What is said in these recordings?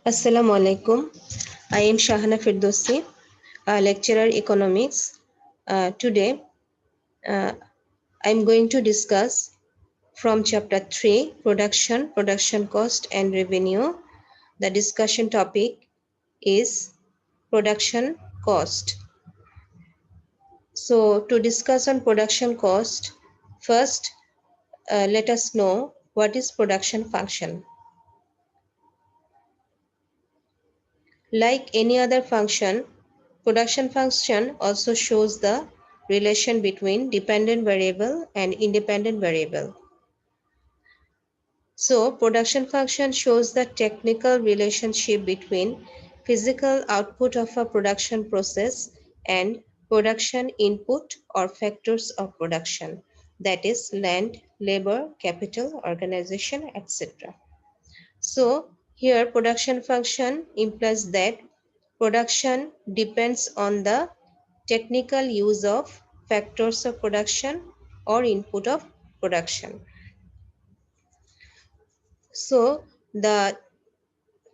Assalamu alaikum. I am Shahana Firdausi, a lecturer economics. Today, uh, I'm going to discuss from chapter 3, production cost and revenue. The discussion topic is production cost. So to discuss on production cost, first let us know what is production function. Like any other function, production function also shows the relation between dependent variable and independent variable. So, production function shows the technical relationship between physical output of a production process and production input or factors of production, that is land, labor, capital, organization, etc. So here production function implies that production depends on the technical use of factors of production or input of production. So the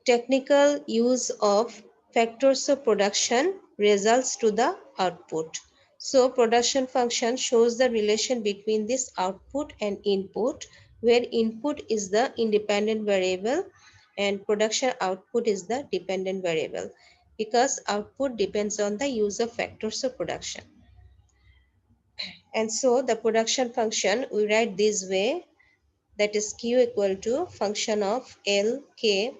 technical use of factors of production results to the output. So production function shows the relation between this output and input, where input is the independent variable and production output is the dependent variable, because output depends on the use of factors of production. And so the production function we write this way, that is Q equal to function of L, K,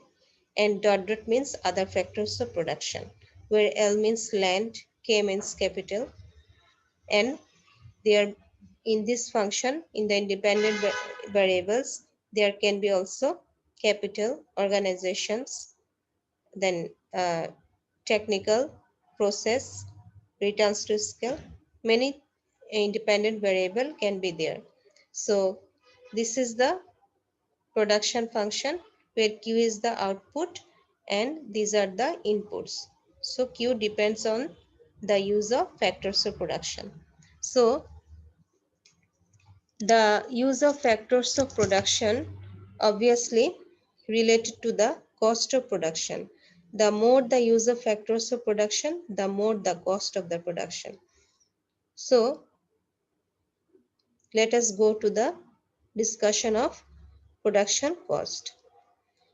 and dot dot means other factors of production, where L means land, K means capital, and there in this function in the independent variables there can be also capital, organizations, then technical, process, returns to scale, many independent variable can be there. So this is the production function where Q is the output and these are the inputs. So Q depends on the use of factors of production. So the use of factors of production obviously related to the cost of production. The more the use of factors of production, the more the cost of the production. So let us go to the discussion of production cost.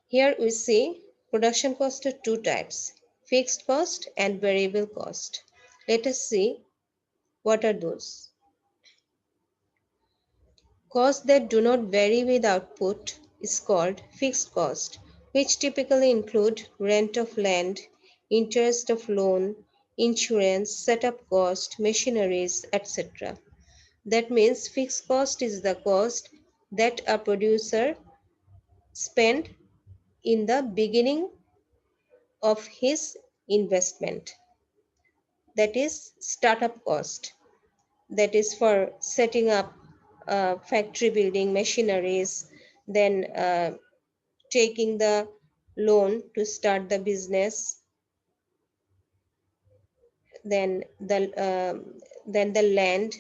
Here we see production cost are two types, fixed cost and variable cost. Let us see what are those. Costs that do not vary with output is called fixed cost, which typically include rent of land, interest of loan, insurance, setup cost, machineries, etc. That means fixed cost is the cost that a producer spent in the beginning of his investment. That is startup cost. That is for setting up factory building machineries, then taking the loan to start the business, then the land,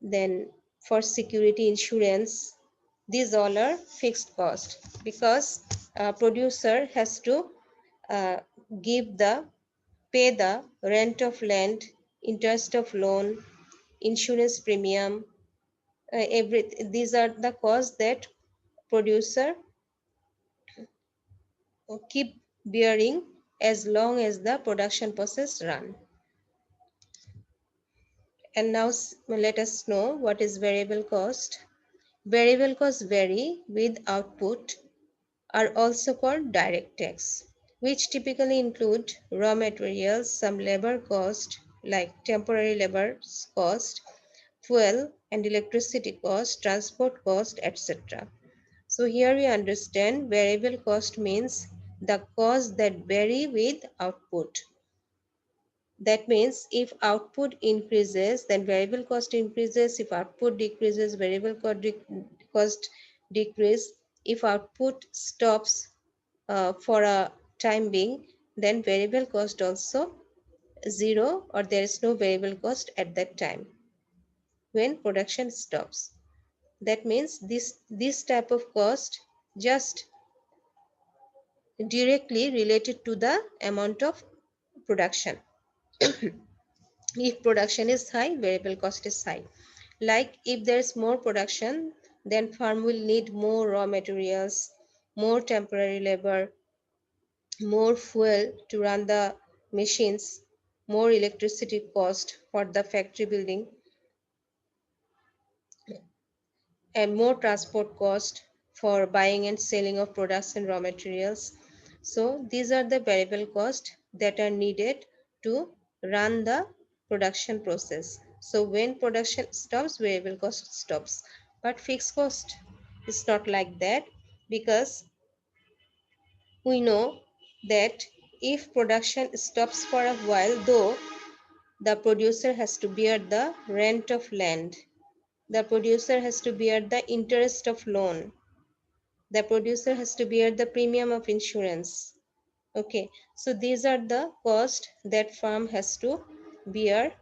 then for security insurance. These all are fixed cost because producer has to uh, give the pay the rent of land, interest of loan, insurance premium, these are the costs that producer keep bearing as long as the production process run. And now let us know what is variable cost. Variable costs vary with output, are also called direct tax, which typically include raw materials, some labor cost like temporary labor cost, fuel and electricity cost, transport cost, etc. So here we understand variable cost means the cost that vary with output. That means if output increases, then variable cost increases. If output decreases, variable cost decrease. If output stops for a time being, then variable cost also zero, or there is no variable cost at that time when production stops. That means this type of cost just directly related to the amount of production. If production is high, variable cost is high. Like if there's more production, then farm will need more raw materials, more temporary labor, more fuel to run the machines, more electricity cost for the factory building, and more transport cost for buying and selling of products and raw materials. So these are the variable costs that are needed to run the production process. So when production stops, variable cost stops. But fixed cost is not like that, because we know that if production stops for a while, though, the producer has to bear the rent of land, the producer has to bear the interest of loan, the producer has to bear the premium of insurance. Okay, so these are the cost that farm has to bear,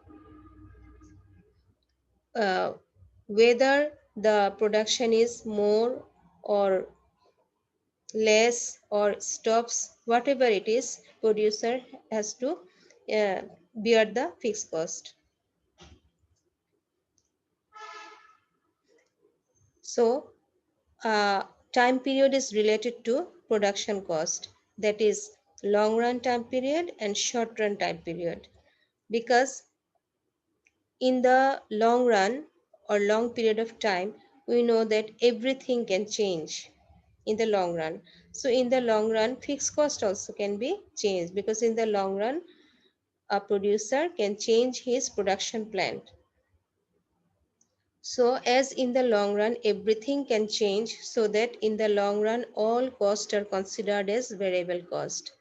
uh, whether the production is more or less or stops, whatever it is, producer has to bear the fixed cost. So time period is related to production cost, that is long run time period and short run time period, because in the long run or long period of time, we know that everything can change in the long run. So in the long run, fixed cost also can be changed, because in the long run, a producer can change his production plan. So as in the long run, everything can change, so that in the long run, all costs are considered as variable cost.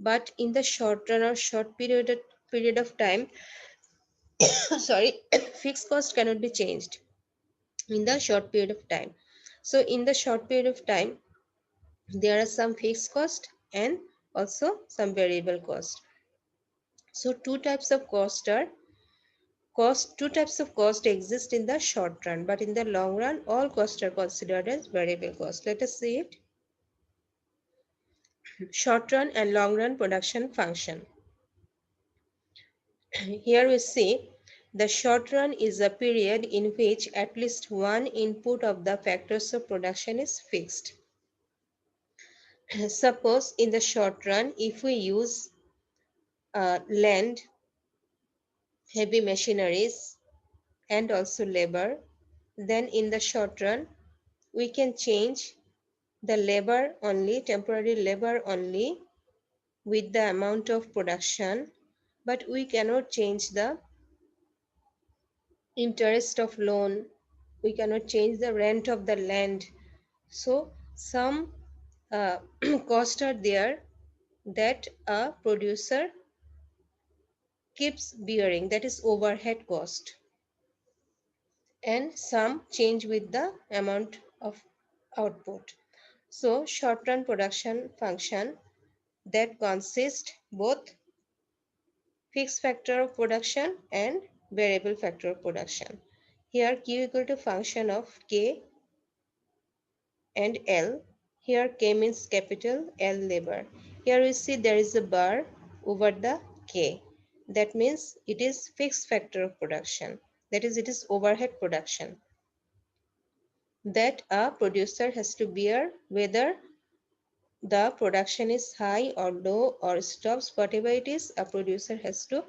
But in the short run or short period of time, sorry, fixed cost cannot be changed in the short period of time. So in the short period of time, there are some fixed cost and also some variable cost. So two types of cost exist in the short run, but in the long run, all costs are considered as variable cost. Let us see it. Short run and long run production function. Here we see the short run is a period in which at least one input of the factors of production is fixed. Suppose in the short run, if we use land, heavy machineries, and also labor, then in the short run, we can change the labor only, temporary labor only, with the amount of production, but we cannot change the interest of loan, we cannot change the rent of the land. So some costs are there that a producer keeps bearing, that is overhead cost, and some change with the amount of output. So short run production function that consists both fixed factor of production and variable factor of production. Here Q equal to function of K and L. Here K means capital, L labor. Here we see there is a bar over the K. That means it is fixed factor of production. That is, it is overhead production that a producer has to bear, whether the production is high or low or stops, whatever it is, a producer has to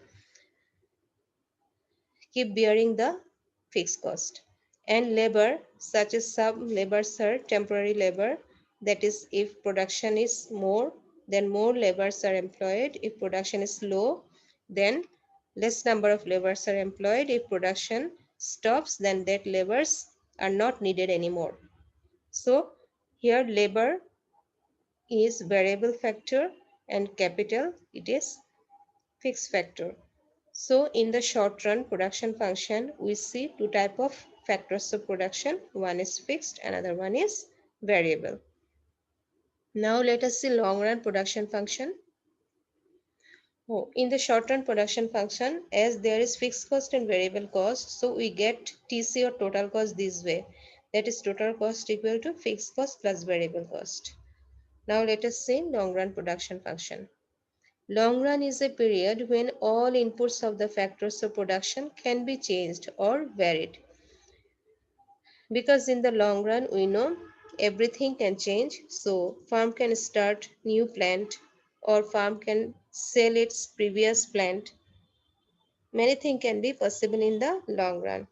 keep bearing the fixed cost. And labor, such as some labors are temporary labor, that is, if production is more, then more laborers are employed. If production is low, then less number of laborers are employed. If production stops, then that laborers are not needed anymore. So here labor is variable factor and capital, it is fixed factor. So in the short run production function, we see two type of factors of production. One is fixed, another one is variable. Now let us see long run production function. Oh, in the short run production function, as there is fixed cost and variable cost, so we get TC or total cost this way. That is total cost equal to fixed cost plus variable cost. Now let us see long run production function. Long run is a period when all inputs of the factors of production can be changed or varied. Because in the long run we know everything can change, so farm can start new plant or farm can sell its previous plant. Many things can be possible in the long run.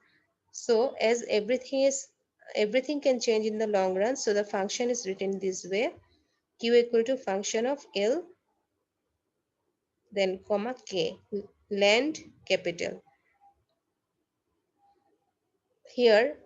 So as everything can change in the long run, so the function is written this way: q equal to function of L, then comma k, land capital. Here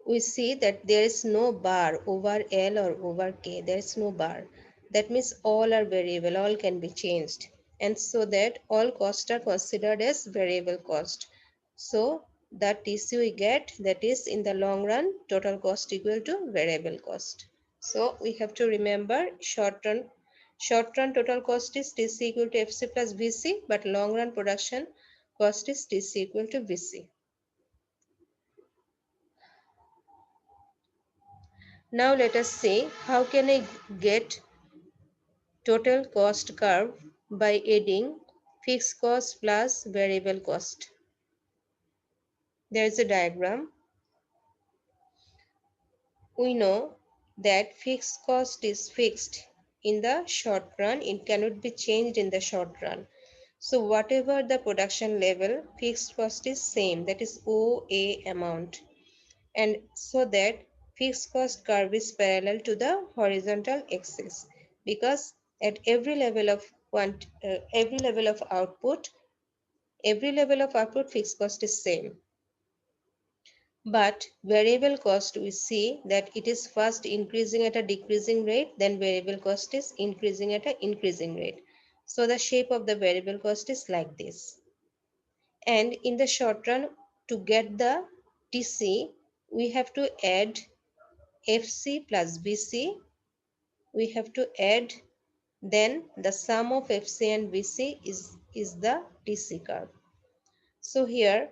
we see that there is no bar over L or over K. There is no bar. That means all are variable, all can be changed. And so that all costs are considered as variable cost. So the TC we get, that is in the long run, total cost equal to variable cost. So we have to remember short run total cost is TC equal to FC plus VC, but long run production cost is TC equal to VC. Now let us see how can I get total cost curve by adding fixed cost plus variable cost. There is a diagram. We know that fixed cost is fixed in the short run. It cannot be changed in the short run. So whatever the production level, fixed cost is same, that is OA amount. And so that fixed cost curve is parallel to the horizontal axis, because at every level of output, fixed cost is same. But variable cost, we see that it is first increasing at a decreasing rate, then variable cost is increasing at an increasing rate. So the shape of the variable cost is like this. And in the short run, to get the TC, we have to add FC plus BC. We have to add, then the sum of FC and BC is the TC curve. So here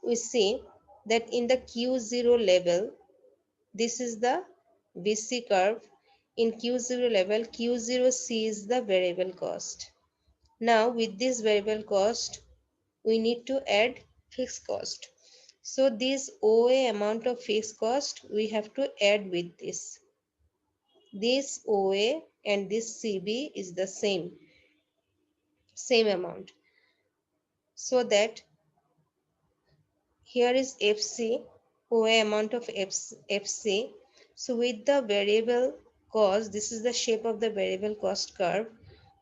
we see that in the Q0 level, this is the BC curve. In Q0 level, Q0C is the variable cost. Now with this variable cost, we need to add fixed cost. So this OA amount of fixed cost we have to add with this. This OA and this CB is the same amount. So that here is FC, OA amount of FC. So with the variable cost, this is the shape of the variable cost curve.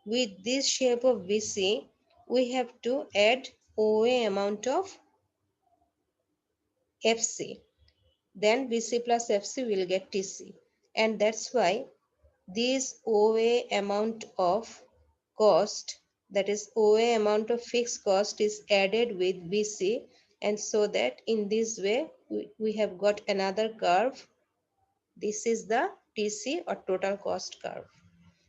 With this shape of VC, we have to add OA amount of FC. Then VC plus FC will get TC. And that's why this OA amount of cost, that is OA amount of fixed cost, is added with VC, and so that in this way we have got another curve. This is the TC or total cost curve.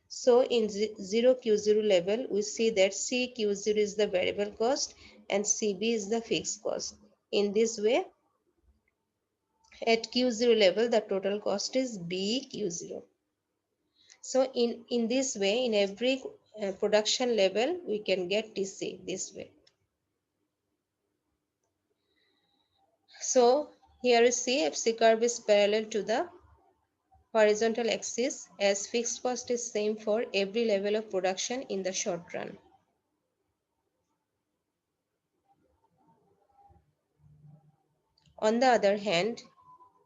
So in 0Q0 level, we see that CQ0 is the variable cost and CB is the fixed cost. In this way, at Q0 level, the total cost is BQ0. So in this way, in every production level, we can get TC this way. So here you see FC curve is parallel to the horizontal axis, as fixed cost is same for every level of production in the short run. On the other hand,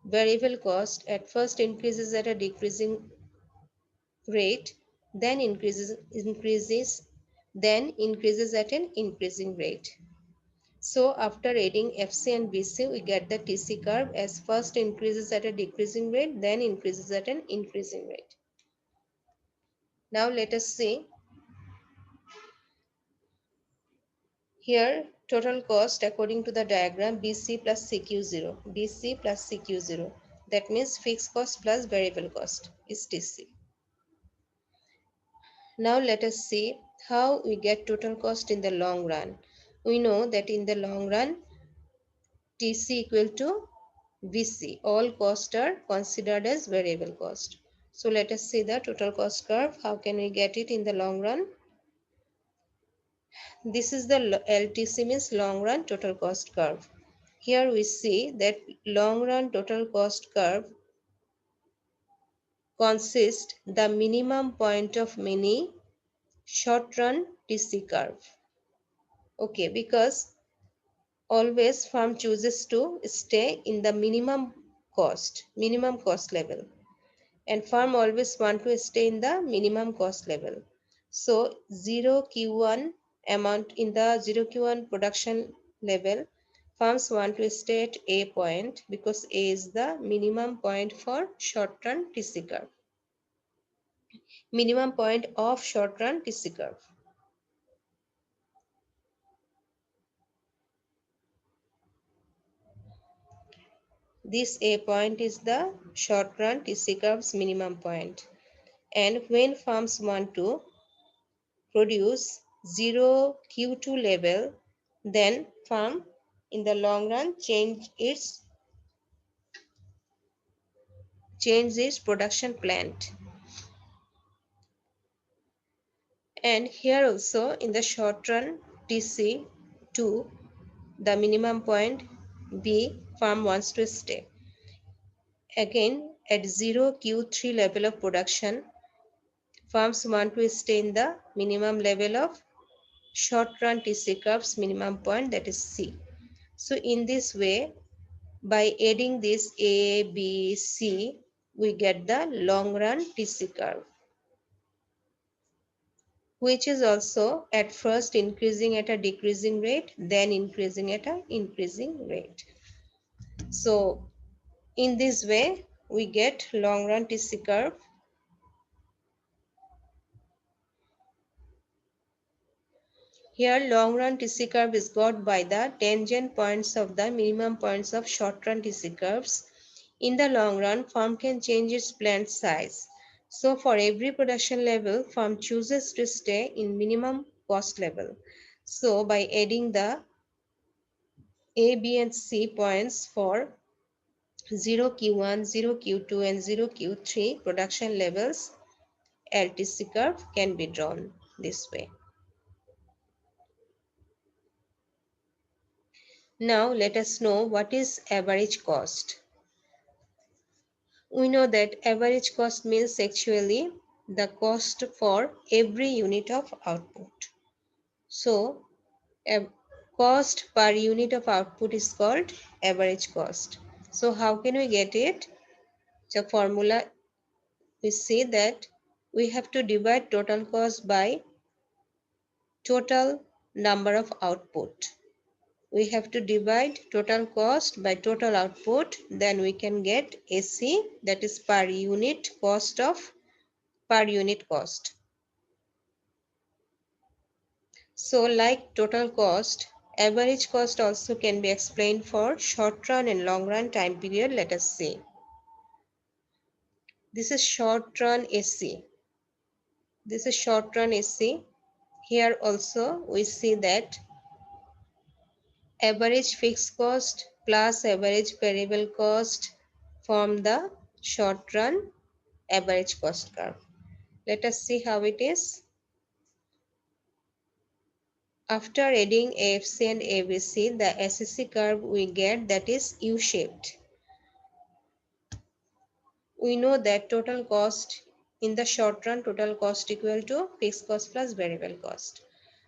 variable cost at first increases at a decreasing rate, then then increases at an increasing rate. So after adding FC and BC, we get the TC curve, as first increases at a decreasing rate, then increases at an increasing rate. Now let us see. Here total cost according to the diagram BC plus CQ0, BC plus CQ0. That means fixed cost plus variable cost is TC. Now let us see how we get total cost in the long run. We know that in the long run, TC equal to VC. All costs are considered as variable cost. So let us see the total cost curve. How can we get it in the long run? This is the LTC, means long run total cost curve. Here we see that long run total cost curve consists the minimum point of many short run TC curve. Okay, because always firm chooses to stay in the minimum cost level, and firm always want to stay in the minimum cost level. So 0q1 amount in the 0q1 production level, firms want to stay at A point because A is the minimum point for short run TC curve, minimum point of short run TC curve. This A point is the short run TC curve's minimum point. And when firms want to produce 0q2 level, then firm in the long run change its production plant. And here also in the short run TC2, the minimum point B, firm wants to stay. Again at 0q3 level of production, firms want to stay in the minimum level of short run TC curve's minimum point, that is C. So in this way, by adding this A, B, C, we get the long run TC curve, which is also at first increasing at a decreasing rate, then increasing at a increasing rate. So in this way, we get long run TC curve. Here long run TC curve is got by the tangent points of the minimum points of short run TC curves. In the long run, firm can change its plant size. So for every production level, firm chooses to stay in minimum cost level. So by adding the A, B and C points for 0q1, 0q2 and 0q3 production levels, LTC curve can be drawn this way. Now let us know what is average cost. We know that average cost means actually the cost for every unit of output. So cost per unit of output is called average cost. So how can we get it? The formula, we say that we have to divide total cost by total number of output. We have to divide total cost by total output, then we can get AC, that is per unit cost of per unit cost. So like total cost, average cost also can be explained for short run and long run time period. Let us see. This is short run AC. This is short run AC. Here also we see that average fixed cost plus average variable cost form the short run average cost curve. Let us see how it is. After adding AFC and ABC, the SCC curve we get, that is U-shaped. We know that total cost in the short run, total cost equal to fixed cost plus variable cost.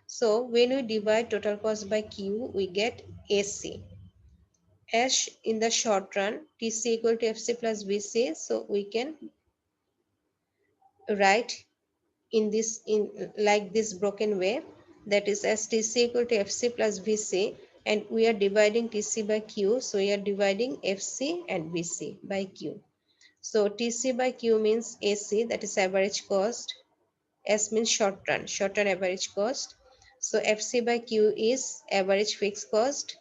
So when we divide total cost by Q, we get AC. As in the short run, TC equal to FC plus VC. So we can write in like this broken way, that is as TC equal to FC plus VC, and we are dividing TC by Q, so we are dividing FC and VC by Q. So TC by Q means AC, that is average cost. S means short run average cost. So FC by Q is average fixed cost.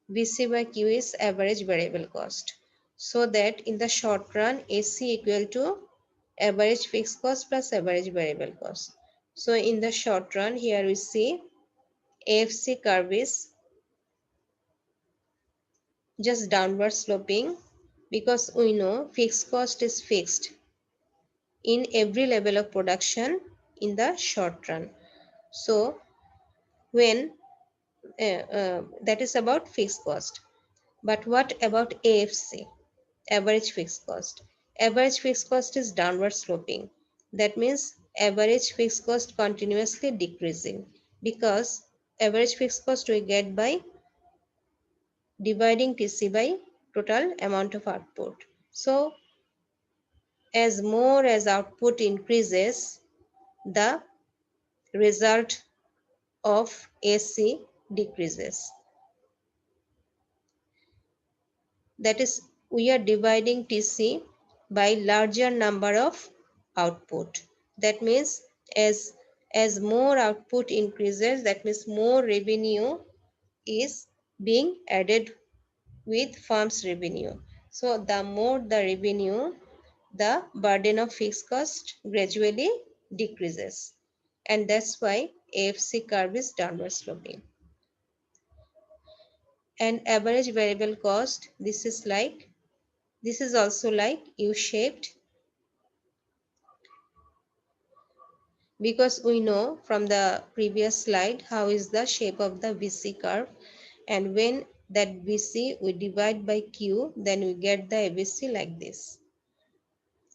VC by Q is average variable cost. So that in the short run, AC equal to average fixed cost plus average variable cost. So in the short run, here we see AFC curve is just downward sloping because we know fixed cost is fixed. in every level of production in the short run. So when that is about fixed cost. But what about AFC, average fixed cost? Average fixed cost is downward sloping. That means average fixed cost continuously decreasing, because average fixed cost we get by dividing TC by total amount of output. So as more as output increases, the result of AC decreases. That is, we are dividing TC by larger number of output. That means as as more output increases, that means more revenue is being added with firm's revenue. So the more the revenue, the burden of fixed cost gradually decreases. And that's why AFC curve is downward sloping. And average variable cost, this is also like U-shaped, because we know from the previous slide how is the shape of the VC curve, and when that VC we divide by Q, then we get the ABC like this.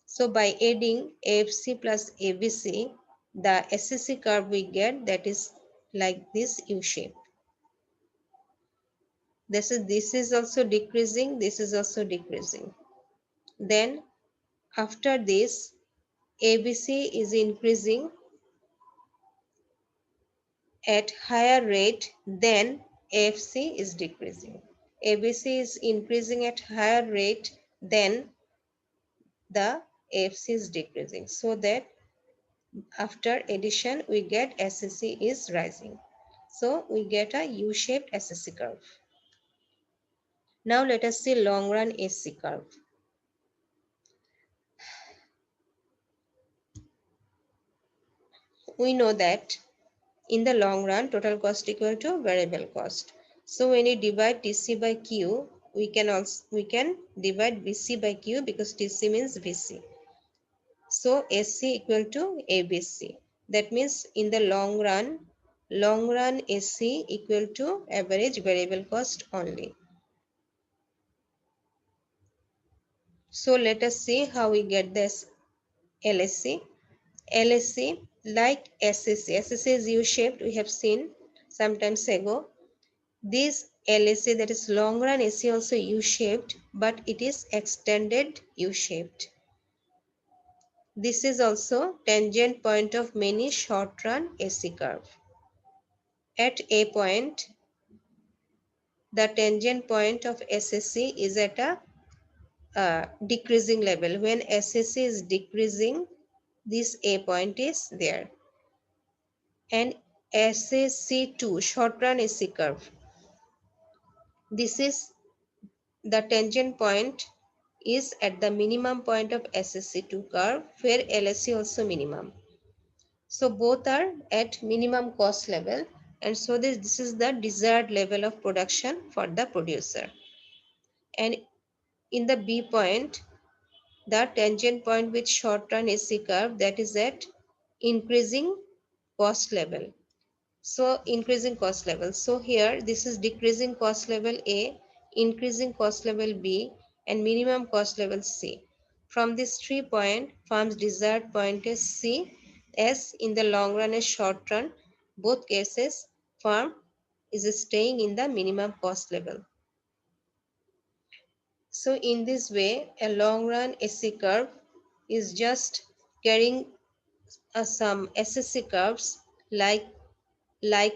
So by adding AFC plus ABC, the SCC curve we get, that is like this U shape. This is also decreasing, this is also decreasing. Then after this, ABC is increasing at higher rate than AFC is decreasing. ABC is increasing at higher rate than the AFC is decreasing, so that after addition we get SCC is rising. So we get a U-shaped SCC curve. Now let us see long run AC curve. We know that in the long run total cost equal to variable cost. So when you divide TC by Q, we can divide VC by Q, because TC means VC. So AC equal to ABC. That means in the long run AC equal to average variable cost only. So let us see how we get this LSC. LSC like SCC. SCC is U-shaped, we have seen sometimes ago. This LSC, that is long run AC, also U-shaped, but it is extended U-shaped. This is also tangent point of many short run AC curve. At a point, the tangent point of SSC is at a decreasing level. When SSC is decreasing, this A point is there. And SSC2, short run AC curve. This is the tangent point is at the minimum point of SSC2 curve, where LSC also minimum. So both are at minimum cost level, and so this is the desired level of production for the producer. And in the B point, the tangent point with short run AC curve, that is at increasing cost level. So increasing cost level. So here this is decreasing cost level A, increasing cost level B, and minimum cost level C. From this 3 point, firm's desired point is C, as in the long run and short run, both cases firm is staying in the minimum cost level. So in this way, a long run SC curve is just carrying some SSC curves like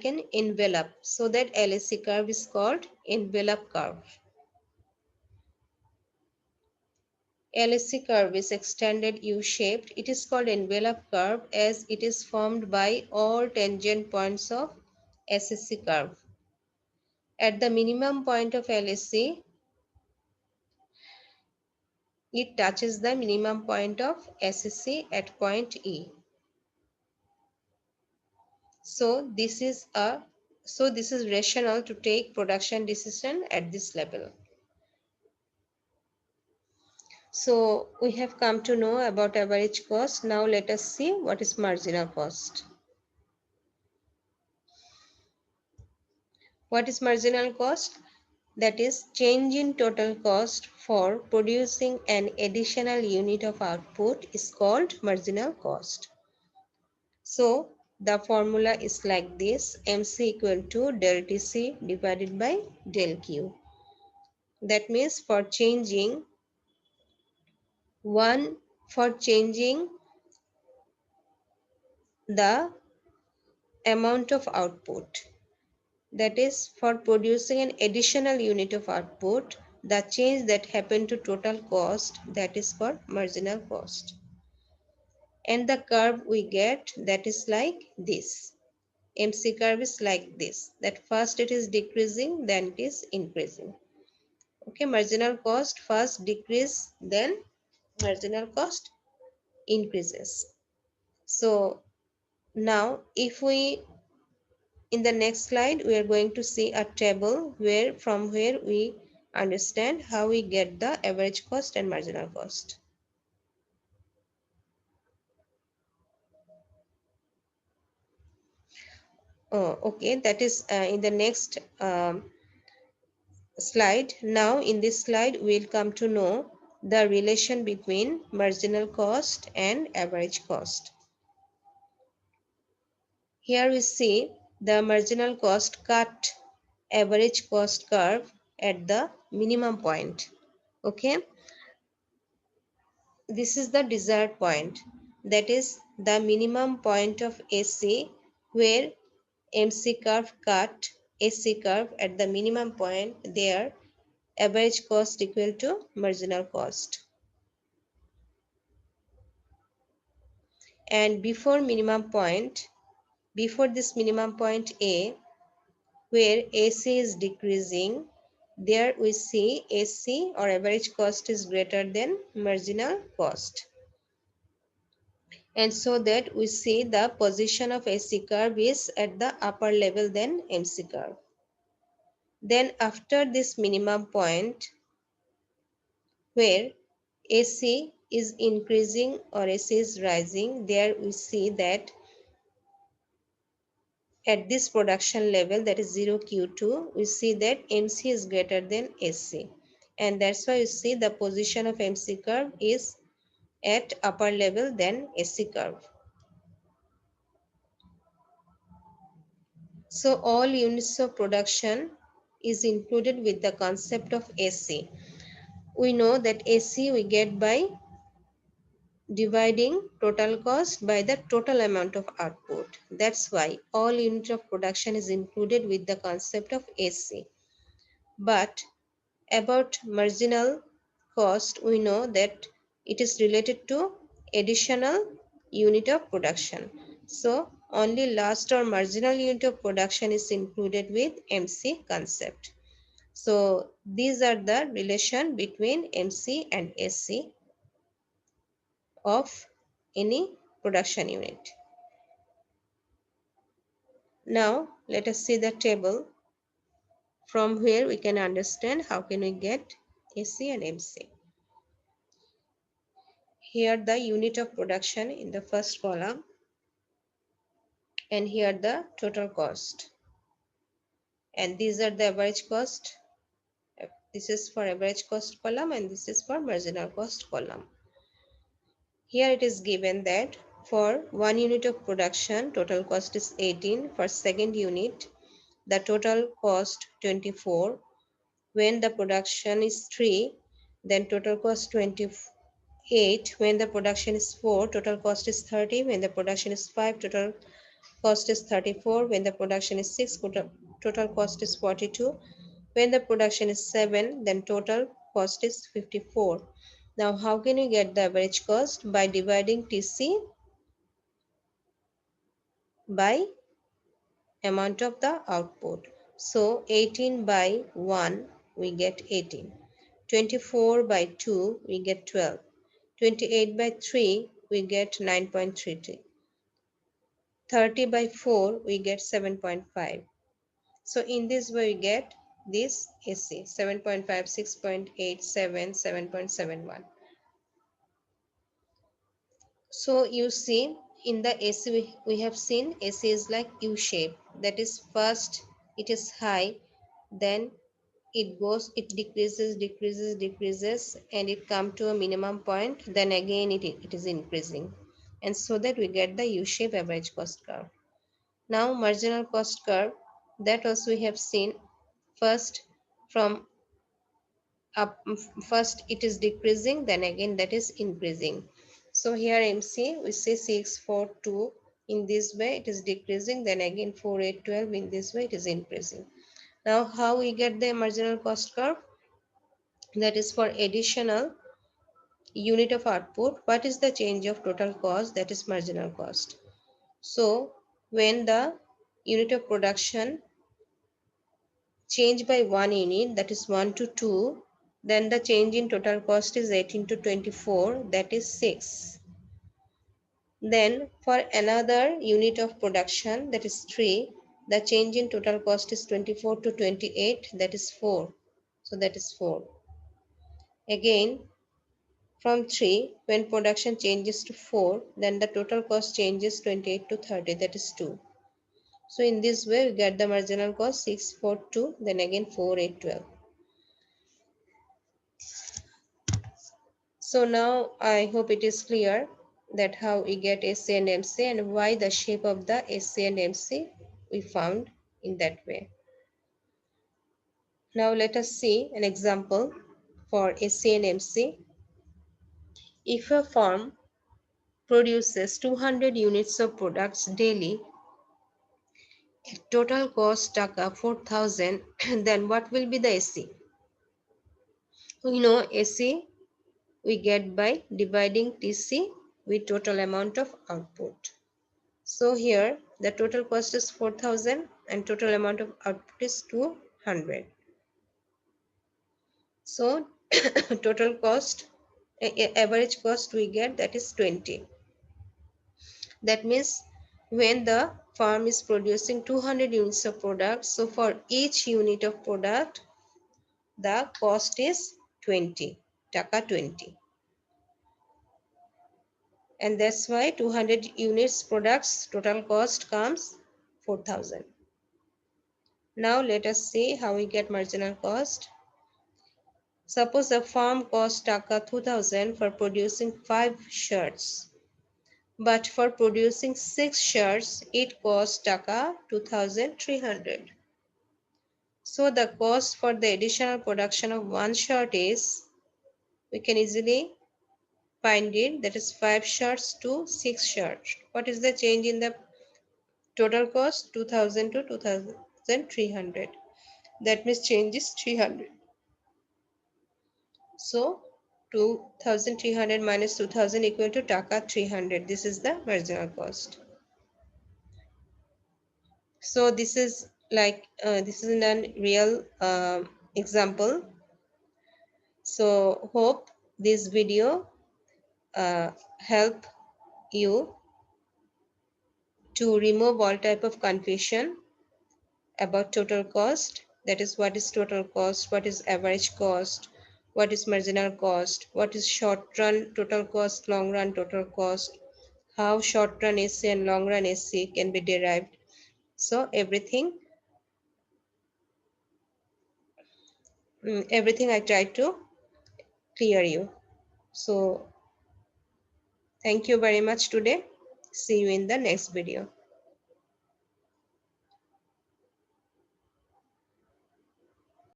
an envelope, so that LSC curve is called envelope curve. LSC curve is extended U-shaped. It is called envelope curve as it is formed by all tangent points of SSC curve. At the minimum point of LSC, it touches the minimum point of SSC at point E. So this is rational to take production decision at this level. So we have come to know about average cost. Now let us see what is marginal cost. What is marginal cost? That is change in total cost for producing an additional unit of output is called marginal cost. So the formula is like this: MC equal to del TC divided by del Q. That means one for changing the amount of output, that is for producing an additional unit of output, the change that happened to total cost, that is called marginal cost. And the curve we get, that is like this. MC curve is like this, that first it is decreasing, then it is increasing. Okay, marginal cost first decrease, then marginal cost increases. So now if we, in the next slide, we are going to see a table from where we understand how we get the average cost and marginal cost. Oh, okay, that is in the next slide. Now in this slide, we'll come to know the relation between marginal cost and average cost. Here we see the marginal cost cut average cost curve at the minimum point. Okay, this is the desired point, that is the minimum point of AC where MC curve cut AC curve at the minimum point, there average cost equal to marginal cost. And before this minimum point A, where AC is decreasing, there we see AC or average cost is greater than marginal cost. And so that we see the position of AC curve is at the upper level than MC curve. Then after this minimum point where AC is increasing or AC is rising, there we see that at this production level, that is 0 Q2, we see that MC is greater than AC. And that's why you see the position of MC curve is at upper level than AC curve. So all units of production is included with the concept of AC. We know that AC we get by dividing total cost by the total amount of output. That's why all unit of production is included with the concept of AC. But about marginal cost, we know that it is related to additional unit of production. So only last or marginal unit of production is included with MC concept. So these are the relation between MC and AC of any production unit. Now let us see the table from where we can understand how can we get AC and MC. Here the unit of production in the first column, and here the total cost. And these are the average cost. This is for average cost column and this is for marginal cost column. Here it is given that for 1 unit of production, total cost is 18. For second unit, the total cost 24. When the production is 3, then total cost 28. When the production is 4, total cost is 30. When the production is 5, total cost is 34. When the production is 6, total cost is 42. When the production is 7, then total cost is 54. Now, how can you get the average cost? By dividing TC by amount of the output. So, 18 by 1, we get 18. 24 by 2, we get 12. 28 by 3, we get 9.33. 30 by 4, we get 7.5. So in this way we get this AC 7.5, 6.8, 7, 7.71. So you see in the AC we have seen AC is like U shape. That is, first it is high, then it decreases, decreases, decreases, and it come to a minimum point, then again it is increasing. And so that we get the U shape average cost curve. Now marginal cost curve, that also we have seen. First from up, first it is decreasing, then again that is increasing. So here MC we say 642, in this way it is decreasing, then again 4812, in this way it is increasing. Now how we get the marginal cost curve? That is, for additional unit of output, what is the change of total cost? That is marginal cost. So when the unit of production change by 1 unit, that is 1 to 2, then the change in total cost is 18 to 24, that is 6. Then for another unit of production, that is 3, the change in total cost is 24 to 28, that is 4. So that is 4. Again, from 3, when production changes to 4, then the total cost changes 28 to 30, that is 2. So in this way, we get the marginal cost 6, 4, 2, then again 4, 8, 12. So now I hope it is clear that how we get AC and MC and why the shape of the AC and MC we found in that way. Now let us see an example for AC and MC. If a firm produces 200 units of products daily, total cost taka 4,000, then what will be the AC? We know AC we get by dividing TC with total amount of output. So here the total cost is 4,000 and total amount of output is 200. So total cost, average cost we get, that is 20. That means when the firm is producing 200 units of product, so for each unit of product the cost is 20, taka 20. And that's why 200 units products total cost comes 4,000. Now let us see how we get marginal cost. Suppose a firm costs taka 2,000 for producing 5 shirts, but for producing 6 shirts it costs taka 2,300. So the cost for the additional production of 1 shirt is, we can easily find it, that is 5 shirts to 6 shirts. What is the change in the total cost? 2,000 to 2,300. That means change is 300. So 2,300 minus 2,000 equal to taka 300. This is the marginal cost. So this is like this is a real example. So hope this video help you to remove all type of confusion about total cost. That is, what is total cost, what is average cost, what is marginal cost, what is short run total cost, long run total cost, how short run AC and long run AC can be derived. So everything I tried to clear you. So thank you very much today. See you in the next video.